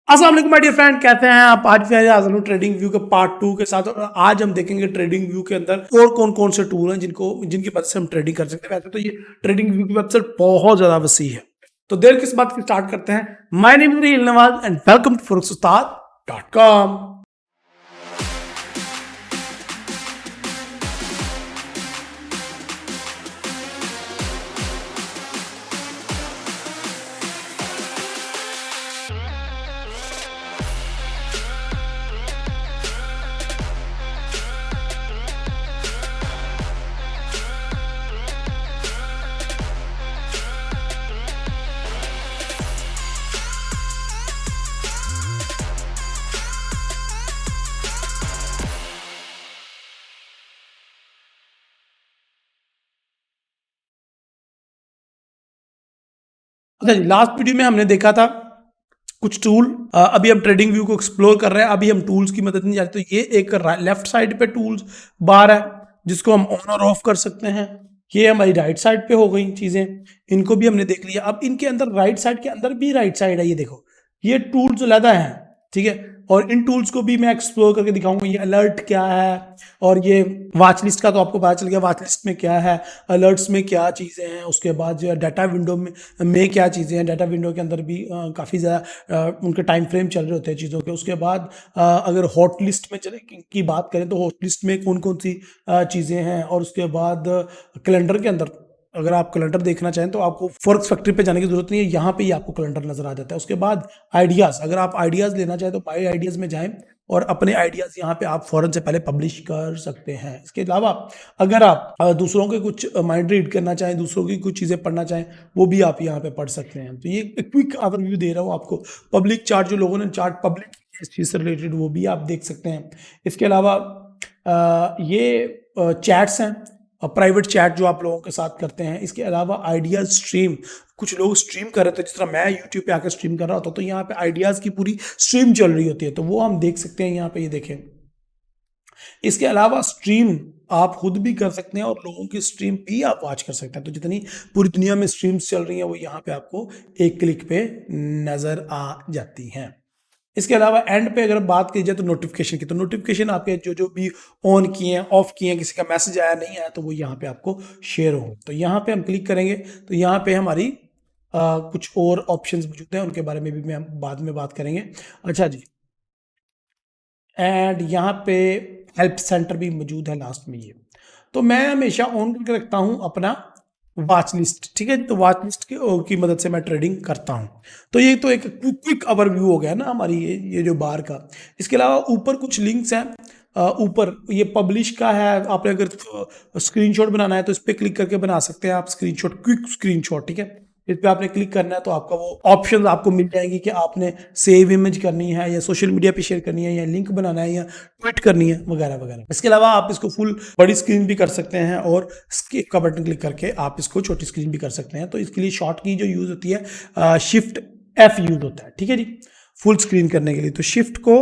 अस्सलाम वालेकुम my dear friend, कैसे हैं आप। आज फिर हाजिर हूं ट्रेडिंग व्यू के पार्ट 2 के साथ। और आज हम देखेंगे ट्रेडिंग व्यू के अंदर और कौन कौन से टूल हैं जिनकी मदद से हम ट्रेडिंग कर सकते हैं। वैसे तो ये ट्रेडिंग व्यू की वेबसाइट बहुत ज्यादा वसी है, तो देर किस बात की स्टार्ट करते हैं। My name is Nawaz and welcome to forex-ustad.com। अच्छा जी, लास्ट वीडियो में हमने देखा था कुछ टूल। अभी हम ट्रेडिंग व्यू को एक्सप्लोर कर रहे हैं। अभी हम टूल्स की मदद नहीं जानते। तो ये एक लेफ्ट साइड पे टूल्स बार है जिसको हम ऑन और ऑफ कर सकते हैं। ये हमारी राइट साइड पे हो गई चीजें, इनको भी हमने देख लिया। अब इनके अंदर राइट साइड के अंदर भी राइट साइड है, ये देखो ये टूल्स अलग हैं, ठीक है। और इन टूल्स को भी मैं एक्सप्लोर करके दिखाऊंगा। ये अलर्ट क्या है और ये वॉच लिस्ट का तो आपको पता चल गया, वॉच लिस्ट में क्या है, अलर्ट्स में क्या चीज़ें हैं। उसके बाद जो है डाटा विंडो में क्या चीज़ें हैं। डाटा विंडो के अंदर भी काफ़ी ज़्यादा उनके टाइम फ्रेम चल रहे होते हैं चीज़ों के। उसके बाद अगर हॉट लिस्ट में चले की बात करें तो हॉट लिस्ट में कौन कौन सी चीज़ें हैं। और उसके बाद कैलेंडर के अंदर अगर आप कैलेंडर देखना चाहें तो आपको फॉरेक्स फैक्ट्री पे जाने की जरूरत नहीं है, यहाँ पे ही आपको कैलेंडर नजर आ जाता है। उसके बाद आइडियाज़, अगर आप आइडियाज़ लेना चाहें तो माई आइडियाज़ में जाएं और अपने आइडियाज़ यहाँ पे आप फौरन से पहले पब्लिश कर सकते हैं। इसके अलावा अगर आप दूसरों के कुछ माइंड रीड करना चाहें, दूसरों की कुछ चीज़ें पढ़ना चाहें, वो भी आप यहाँ पे पढ़ सकते हैं। तो ये क्विक ओवरव्यू दे रहा हूँ आपको। पब्लिक चार्ट जो लोगों ने चार्ट पब्लिक इस चीज़ से रिलेटेड वो भी आप देख सकते हैं। इसके अलावा ये चैट्स हैं, प्राइवेट चैट जो आप लोगों के साथ करते हैं। इसके अलावा आइडियाज स्ट्रीम, कुछ लोग स्ट्रीम कर रहे थे, जिस तरह मैं यूट्यूब पे आकर स्ट्रीम कर रहा होता, तो यहाँ पे आइडियाज की पूरी स्ट्रीम चल रही होती है, तो वो हम देख सकते हैं यहाँ पे, ये देखें। इसके अलावा स्ट्रीम आप खुद भी कर सकते हैं और लोगों की स्ट्रीम भी आप वॉच कर सकते हैं। तो जितनी पूरी दुनिया में स्ट्रीम्स चल रही हैं वो यहाँ पे आपको एक क्लिक पे नजर आ जाती हैं। इसके अलावा एंड पे अगर बात की जाए तो नोटिफिकेशन की, तो नोटिफिकेशन आपके जो जो भी ऑन किए हैं, ऑफ किए हैं, किसी का मैसेज आया नहीं आया तो वो यहाँ पे आपको शेयर होंगे। तो यहाँ पे हम क्लिक करेंगे तो यहाँ पे हमारी कुछ और ऑप्शंस मौजूद हैं, उनके बारे में भी हम बाद में बात करेंगे। अच्छा जी, एंड यहाँ पे हेल्प सेंटर भी मौजूद है लास्ट में। ये तो मैं हमेशा ऑन करके रखता हूँ अपना वॉच लिस्ट, ठीक है। तो वॉच लिस्ट की मदद से मैं ट्रेडिंग करता हूँ। तो ये तो एक क्विक ओवरव्यू हो गया ना हमारी ये जो बार का। इसके अलावा ऊपर कुछ लिंक्स हैं। ऊपर ये पब्लिश का है, आपने अगर स्क्रीनशॉट बनाना है तो इस पर क्लिक करके बना सकते हैं आप स्क्रीनशॉट, क्विक स्क्रीनशॉट, ठीक है। इस पर आपने क्लिक करना है तो आपका वो ऑप्शन आपको मिल जाएंगी कि आपने सेव इमेज करनी है या सोशल मीडिया पे शेयर करनी है या लिंक बनाना है या ट्वीट करनी है वगैरह वगैरह। इसके अलावा आप इसको फुल बड़ी स्क्रीन भी कर सकते हैं और स्किप का बटन क्लिक करके आप इसको छोटी स्क्रीन भी कर सकते हैं। तो इसके लिए शॉर्ट की जो यूज होती है शिफ्ट F यूज होता है, ठीक है जी, फुल स्क्रीन करने के लिए। तो शिफ्ट को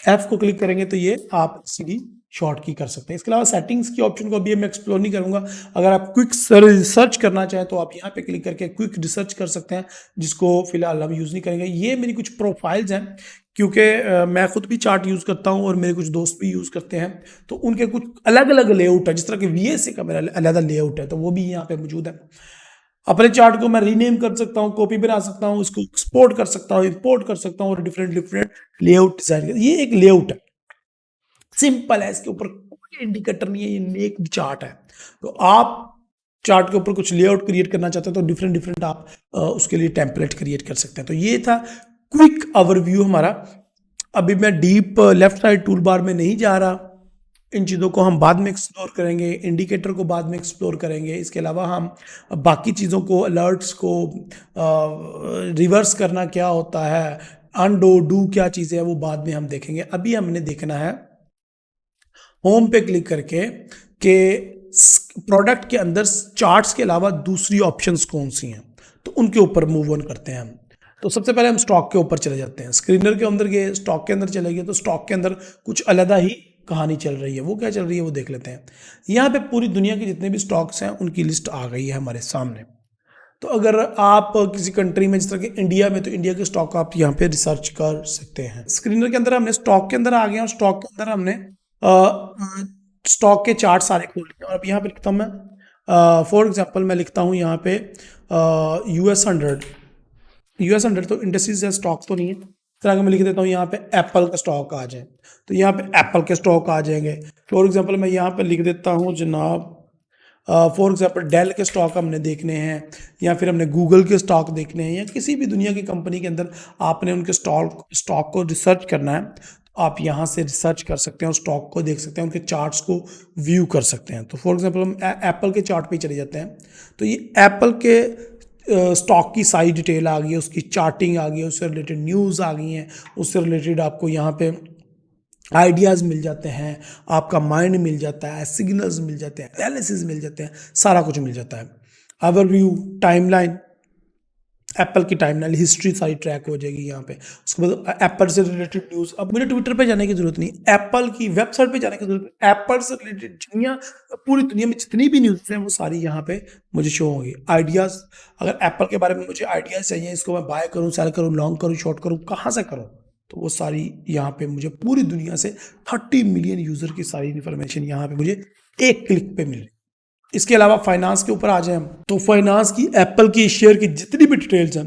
F को क्लिक करेंगे तो ये आप सीधी शॉर्ट की कर सकते हैं। इसके अलावा सेटिंग्स की ऑप्शन को अभी मैं एक्सप्लोर नहीं करूंगा। अगर आप क्विक रिसर्च करना चाहें तो आप यहाँ पे क्लिक करके क्विक रिसर्च कर सकते हैं, जिसको फिलहाल हम यूज़ नहीं करेंगे। ये मेरी कुछ प्रोफाइल्स हैं क्योंकि मैं खुद भी चार्ट यूज़ करता हूँ और मेरे कुछ दोस्त भी यूज़ करते हैं, तो उनके कुछ अलग अलग लेआउट है। जिस तरह के VSA का मेरा अलग लेआउट है तो वो भी यहाँ पे मौजूद है। अपने चार्ट को मैं रीनेम कर सकता हूँ, कॉपी बना सकता हूँ, इसको एक्सपोर्ट कर सकता हूँ, इंपोर्ट कर सकता हूँ और डिफरेंट डिफरेंट लेआउट डिजाइन कर। ये एक लेआउट है, सिंपल है, इसके ऊपर कोई इंडिकेटर नहीं है, ये नेक चार्ट है। तो आप चार्ट के ऊपर कुछ लेआउट क्रिएट करना चाहते हैं तो डिफरेंट डिफरेंट आप उसके लिए टेम्पलेट क्रिएट कर सकते हैं। तो ये था क्विक ओवरव्यू हमारा। अभी मैं deep left side tool bar में नहीं जा रहा, इन चीज़ों को हम बाद में एक्सप्लोर करेंगे, इंडिकेटर को बाद में एक्सप्लोर करेंगे। इसके अलावा हम बाकी चीज़ों को, अलर्ट्स को रिवर्स करना क्या होता है, अनडू डू क्या चीज़ें हैं, वो बाद में हम देखेंगे। अभी हमने देखना है होम पे क्लिक करके कि प्रोडक्ट के अंदर चार्ट्स के अलावा दूसरी ऑप्शंस कौन सी हैं, तो उनके ऊपर मूव ऑन करते हैं हम। तो सबसे पहले हम स्टॉक के ऊपर चले जाते हैं। स्क्रीनर के अंदर गए, स्टॉक के अंदर चले गए, तो स्टॉक के अंदर कुछ अलग ही कहानी चल रही है। वो क्या चल रही है वो देख लेते हैं। यहाँ पे पूरी दुनिया के जितने भी स्टॉक्स हैं उनकी लिस्ट आ गई है हमारे सामने। तो अगर आप किसी कंट्री में, जिस तरह के इंडिया में, तो इंडिया के स्टॉक आप यहाँ पे रिसर्च कर सकते हैं। स्क्रीनर के अंदर हमने स्टॉक के अंदर आ गए और स्टॉक के अंदर हमने स्टॉक के चार्ट सारे खोल लिए और अब यहाँ पे लिखता हूँ मैं, फॉर एग्जांपल मैं लिखता हूँ यहाँ पे US 100 तो इंडस्ट्रीज है, स्टॉक तो नहीं है। इस तरह का मैं लिख देता हूँ यहाँ पे एप्पल का स्टॉक आ जाए, तो यहाँ पे एप्पल के स्टॉक आ जाएंगे। फॉर एग्जांपल मैं यहाँ पे लिख देता हूँ जनाब, फॉर एग्जांपल डेल के स्टॉक हमने देखने हैं, या फिर हमने गूगल के स्टॉक देखने हैं, या किसी भी दुनिया की कंपनी के अंदर आपने उनके स्टॉक को रिसर्च करना है, तो आप यहाँ से रिसर्च कर सकते हैं और स्टॉक को देख सकते हैं, उनके चार्ट्स को व्यू कर सकते हैं। तो फॉर एग्जांपल हम एप्पल के चार्ट पे चले जाते हैं, तो ये एप्पल के स्टॉक की सारी डिटेल आ गई है, उसकी चार्टिंग आ गई है, उससे रिलेटेड न्यूज़ आ गई हैं, उससे रिलेटेड आपको यहाँ पे आइडियाज़ मिल जाते हैं, आपका माइंड मिल जाता है, सिग्नल्स मिल जाते हैं, एनालिसिस मिल जाते हैं, सारा कुछ मिल जाता है। ओवरव्यू, टाइमलाइन, एप्पल की टाइमलाइन हिस्ट्री सारी ट्रैक हो जाएगी यहाँ पे। उसके बाद एप्पल से रिलेटेड न्यूज़, अब मुझे ट्विटर पे जाने की जरूरत नहीं, एप्पल की वेबसाइट पे जाने की जरूरत है। एप्पल से रिलेटेड पूरी दुनिया में जितनी भी न्यूज़ हैं वो सारी यहाँ पे मुझे शो होंगी। आइडियाज़, अगर एप्पल के बारे में मुझे आइडियाज़ चाहिए, इसको मैं बाय करूँ, सेल करूँ, लॉन्ग करूँ, शॉर्ट करूँ, कहाँ से करूँ, तो वो सारी यहाँ पे मुझे पूरी दुनिया से 30 मिलियन यूज़र की सारी इन्फॉर्मेशन यहाँ पे मुझे एक क्लिक पे मिल रही। इसके अलावा फाइनेंस के ऊपर आ जाए हम, तो फाइनेंस की, एप्पल की शेयर की जितनी भी डिटेल्स हैं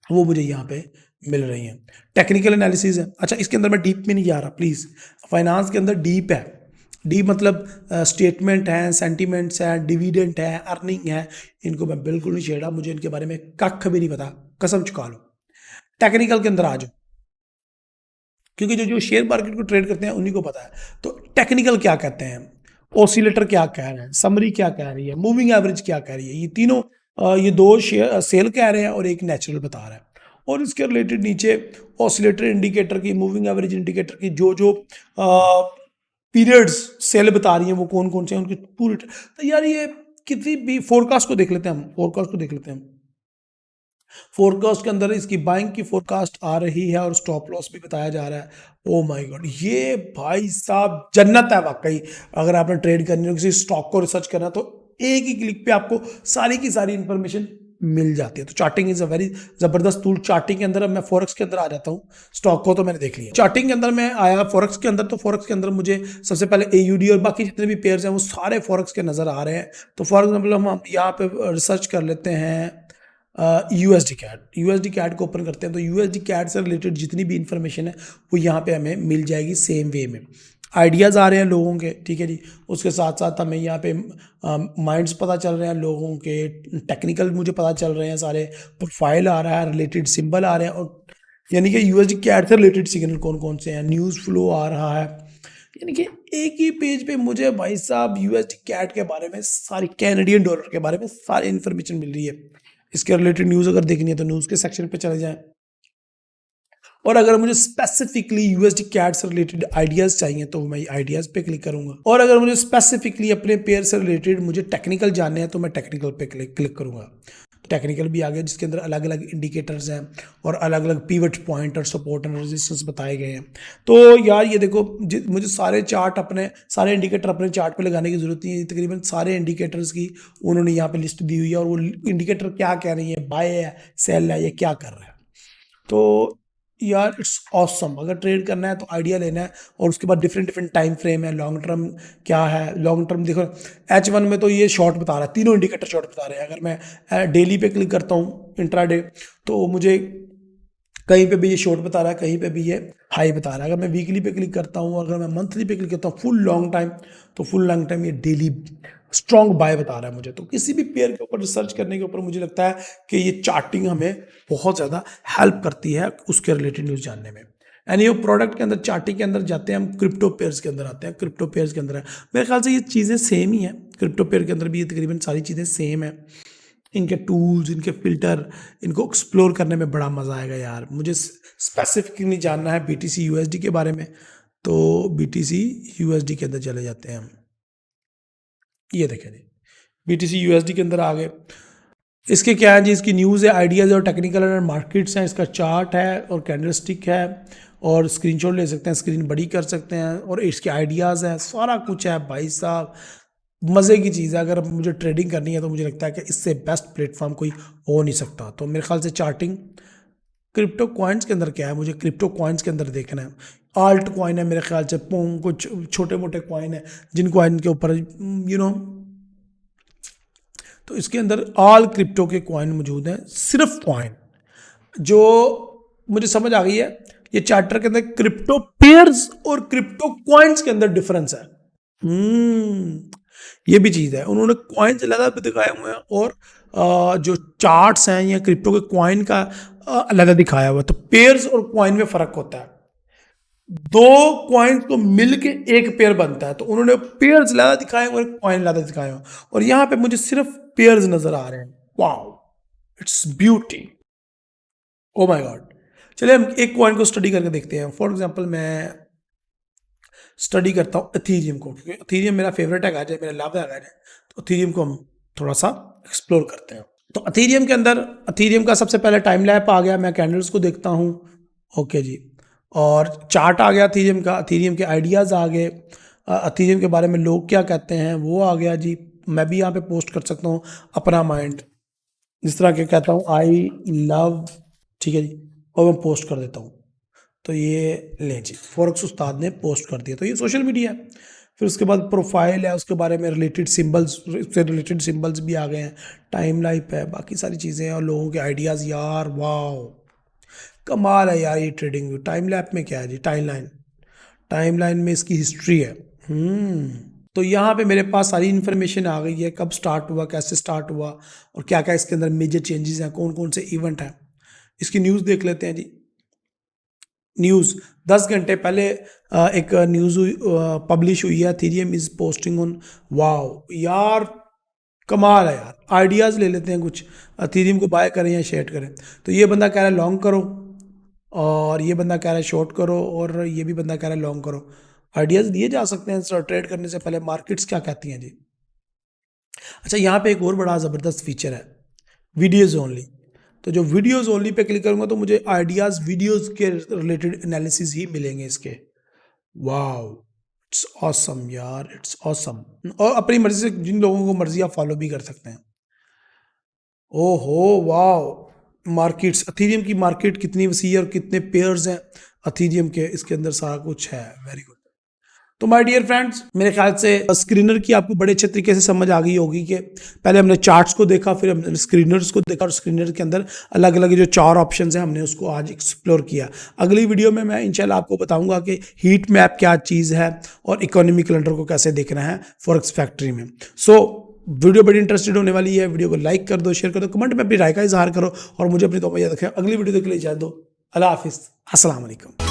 वो मुझे यहाँ पे मिल रही हैं। टेक्निकल एनालिसिस है, अच्छा इसके अंदर मैं डीप में नहीं जा रहा प्लीज़, फाइनेंस के अंदर डीप है। डीप मतलब स्टेटमेंट है, सेंटीमेंट्स है, डिविडेंड है, अर्निंग है, इनको मैं बिल्कुल नहीं छेड़ा, मुझे इनके बारे में कख भी नहीं पता, कसम चुका लो। टेक्निकल के अंदर आ जाओ, क्योंकि जो शेयर मार्केट को ट्रेड करते हैं उन्हीं को पता है। तो टेक्निकल क्या कहते हैं, ऑसिलेटर क्या कह रहे हैं, समरी क्या कह रही है, मूविंग एवरेज क्या कह रही है, ये तीनों, ये दो शेयर सेल कह रहे हैं और एक नेचुरल बता रहा है। और इसके रिलेटेड नीचे ऑसिलेटर इंडिकेटर की, मूविंग एवरेज इंडिकेटर की जो पीरियड्स सेल बता रही हैं वो कौन कौन से हैं, उनकी पूरी। तो यार ये किसी भी फोरकास्ट को देख लेते हैं हम, फोरकास्ट को देख लेते हैं। फोरकास्ट के अंदर इसकी बाइंग की फोरकास्ट आ रही है और स्टॉप लॉस भी बताया जा रहा है। ओ माय गॉड, ये भाई साहब जन्नत है वाकई। अगर आपने ट्रेड करनी हो, किसी स्टॉक को रिसर्च करना, तो एक ही क्लिक पे आपको सारी की सारी इंफॉर्मेशन मिल जाती है। तो चार्टिंग इज अ वेरी जबरदस्त टूल। चार्टिंग के अंदर अब मैं फॉरेक्स के अंदर आ जाता हूँ, स्टॉक को तो मैंने देख लिया, चार्टिंग के अंदर मैं आया फॉरेक्स के अंदर। तो फॉरेक्स के अंदर मुझे सबसे पहले AUD और बाकी जितने भी पेयर्स हैं वो सारे फॉरेक्स के नज़र आ रहे हैं। तो फॉर एग्जाम्पल हम यहाँ पे रिसर्च कर लेते हैं USD कैट। USD कैट को ओपन करते हैं, तो USD कैट से रिलेटेड जितनी भी इंफॉर्मेशन है वो यहाँ पे हमें मिल जाएगी सेम वे में। आइडियाज़ आ रहे हैं लोगों के, ठीक है जी, उसके साथ साथ हमें यहाँ पे माइंड्स पता चल रहे हैं लोगों के, टेक्निकल मुझे पता चल रहे हैं सारे, प्रोफाइल आ रहा है, रिलेटेड सिंबल आ रहे हैं, और यानी कि USD कैट से रिलेटेड सिग्नल कौन कौन से हैं, न्यूज़ फ्लो आ रहा है। यानी कि एक ही पेज पे मुझे भाई साहब USD कैट के बारे में सारी, कैनेडियन डॉलर के बारे में सारी इन्फॉर्मेशन मिल रही है। इसके रिलेटेड न्यूज़ अगर देखनी है तो न्यूज़ के सेक्शन पे चले जाएं, और अगर मुझे स्पेसिफिकली USD कैट से रिलेटेड आइडियाज़ चाहिए तो मैं आइडियाज़ पे क्लिक करूंगा, और अगर मुझे स्पेसिफिकली अपने पेयर से रिलेटेड मुझे टेक्निकल जानने हैं तो मैं टेक्निकल पे क्लिक करूंगा। टेक्निकल भी आ गया जिसके अंदर अलग अलग इंडिकेटर्स हैं और अलग अलग पीवट पॉइंट और सपोर्ट एंड रेजिस्टेंस बताए गए हैं। तो यार ये देखो, मुझे सारे चार्ट अपने, सारे इंडिकेटर अपने चार्ट पे लगाने की जरूरत नहीं है। तकरीबन सारे इंडिकेटर्स की उन्होंने यहाँ पे लिस्ट दी हुई है, और वो इंडिकेटर क्या कह रही है, बाय है, सेल है, ये क्या कर रहा है। तो यार इट्स ऑसम। अगर ट्रेड करना है तो आइडिया लेना है, और उसके बाद डिफरेंट डिफरेंट टाइम फ्रेम है, लॉन्ग टर्म क्या है, लॉन्ग टर्म देखो H1 में तो ये शॉर्ट बता रहा है, तीनों इंडिकेटर शॉर्ट बता रहे हैं। अगर मैं डेली पे क्लिक करता हूँ इंट्राडे, तो मुझे कहीं पे भी ये शॉर्ट बता रहा है, कहीं पे भी ये हाई बता रहा है। अगर मैं वीकली पे क्लिक करता हूँ, अगर मैं मंथली पे क्लिक करता हूँ फुल लॉन्ग टाइम, तो फुल लॉन्ग टाइम ये डेली स्ट्रॉन्ग बाय बता रहा है मुझे। तो किसी भी पेयर के ऊपर रिसर्च करने के ऊपर मुझे लगता है कि ये चार्टिंग हमें बहुत ज़्यादा हेल्प करती है उसके रिलेटेड न्यूज़ जानने में। एंड ये प्रोडक्ट के अंदर, चार्टिंग के अंदर जाते हैं हम, क्रिप्टो पेयर्स के अंदर आते हैं। क्रिप्टो पेयर्स के अंदर है, मेरे ख्याल से ये चीज़ें सेम ही हैं। क्रिप्टो पेयर के अंदर भी ये तकरीबन सारी चीज़ें सेम है। इनके टूल्स, इनके फिल्टर, इनको एक्सप्लोर करने में बड़ा मज़ा आएगा यार। मुझे स्पेसिफिकली जानना है BTC USD के बारे में, तो BTC USD के अंदर चले जाते हैं हम। ये देखें जी, BTC USD के अंदर आ गए। इसके क्या है जी, इसकी न्यूज़ है, आइडियाज़ और टेक्निकल एंड मार्केट्स हैं, इसका चार्ट है और कैंडलस्टिक है, और स्क्रीनशॉट ले सकते हैं, स्क्रीन बड़ी कर सकते हैं, और इसके आइडियाज़ हैं, सारा कुछ है भाई साहब। मज़े की चीज़ है। अगर मुझे ट्रेडिंग करनी है तो मुझे लगता है कि इससे बेस्ट प्लेटफॉर्म कोई हो नहीं सकता। तो मेरे ख्याल से चार्टिंग क्रिप्टो कॉइन्स के अंदर क्या है, मुझे क्रिप्टो कॉइन्स के अंदर देखना है। आल्ट कॉइन है मेरे ख्याल से, कुछ छोटे मोटे कॉइन है जिन कॉइन के ऊपर तो इसके अंदर ऑल क्रिप्टो के कॉइन मौजूद हैं। सिर्फ कॉइन जो मुझे समझ आ गई है, ये चार्टर के अंदर क्रिप्टो पेयर्स और क्रिप्टो कॉइन्स के अंदर डिफरेंस है। ये भी चीज़ है, उन्होंने कॉइन्स अलग पे दिखाए हुए हैं और जो चार्ट्स हैं या क्रिप्टो के कॉइन का अलग दिखाया हुआ है। तो पेयर्स और कॉइन में फ़र्क होता है। दो कॉइन्स को मिलके एक पेयर बनता है, तो उन्होंने पेयर्स ज़्यादा दिखाए हुए और कॉइन ज़्यादा दिखाए हुए और यहाँ पे मुझे सिर्फ पेयर्स नज़र आ रहे हैं। Wow, its beauty, oh my God. चलिए हम एक कॉइन को स्टडी करके देखते हैं। फॉर एग्जांपल मैं स्टडी करता हूँ एथीरियम को, क्योंकि एथीरियम मेरा फेवरेट है, मेरा लव है। तो एथीरियम को हम थोड़ा सा एक्सप्लोर करते हैं। तो एथीरियम के अंदर एथीरियम का सबसे पहले टाइम लैप आ गया, मैं कैंडल्स को देखता हूँ। ओके जी, और चार्ट आ गया एथीरियम का, एथीरियम के आइडियाज़ आ गए, एथीरियम के बारे में लोग क्या कहते हैं वो आ गया जी। मैं भी यहाँ पे पोस्ट कर सकता हूँ अपना माइंड, जिस तरह के कहता हूँ आई लव, ठीक है जी, और मैं पोस्ट कर देता हूँ। तो ये लें जी, फॉरेक्स उस्ताद ने पोस्ट कर दिया। तो ये सोशल मीडिया है। फिर उसके बाद प्रोफाइल है, उसके बारे में रिलेटेड सिंबल्स, से रिलेटेड सिंबल्स भी आ गए हैं, टाइम लाइफ है, बाकी सारी चीज़ें हैं और लोगों के आइडियाज़। यार वाह, कमाल है यार ये ट्रेडिंग व्यू। टाइम लैप में क्या है जी, टाइम लाइन में इसकी हिस्ट्री है। तो यहाँ पे मेरे पास सारी इन्फॉर्मेशन आ गई है, कब स्टार्ट हुआ, कैसे स्टार्ट हुआ और क्या क्या इसके अंदर मेजर चेंजेस हैं, कौन कौन से इवेंट हैं। इसकी न्यूज़ देख लेते हैं जी। न्यूज़ 10 घंटे पहले एक न्यूज़ पब्लिश हुई है, Ethereum is posting on. Wow यार, कमाल है यार। आइडियाज़ ले लेते हैं कुछ, एथीरियम को बाय करें या शेयर करें। तो ये बंदा कह रहा है लॉन्ग करो, और ये बंदा कह रहा है शॉर्ट करो, और ये भी बंदा कह रहा है लॉन्ग करो। आइडियाज़ दिए जा सकते हैं सर ट्रेड करने से पहले। मार्केट्स क्या कहती हैं जी। अच्छा, यहाँ पे एक और बड़ा ज़बरदस्त फीचर है, वीडियोज़ ओनली। तो जो वीडियोज़ ओनली पे क्लिक करूँगा तो मुझे आइडियाज़ वीडियोज़ के रिलेटेड एनालिसिस ही मिलेंगे इसके। वाओ, इट्स ऑसम यार, इट्स ऑसम। और अपनी मर्जी से जिन लोगों को मर्जी आप फॉलो भी कर सकते हैं। ओहो वाओ, मार्केट्स, एथीरियम की मार्केट कितनी वसी है और कितने पेयर्स हैं एथीरियम के, इसके अंदर सारा कुछ है। Very good. तो माय डियर फ्रेंड्स, मेरे ख्याल से स्क्रीनर की आपको बड़े अच्छे तरीके से समझ आ गई होगी कि पहले हमने चार्ट्स को देखा, फिर हमने स्क्रीनर्स को देखा और स्क्रीनर के अंदर अलग अलग जो 4 ऑप्शंस हैं हमने उसको आज एक्सप्लोर किया। अगली वीडियो में मैं इंशाल्लाह आपको बताऊंगा कि हीट मैप क्या चीज़ है और इकोनॉमी कैलेंडर को कैसे देखना है फॉरेक्स फैक्ट्री में। सो वीडियो बड़ी इंटरेस्टेड होने वाली है। वीडियो को लाइक कर दो, शेयर कर दो, कमेंट में अपनी राय का इज़हार करो और मुझे अपनी दुआ याद रखें। अगली वीडियो के लिए इजाज़त दो। अल्लाह हाफिज़, अस्सलाम वालेकुम।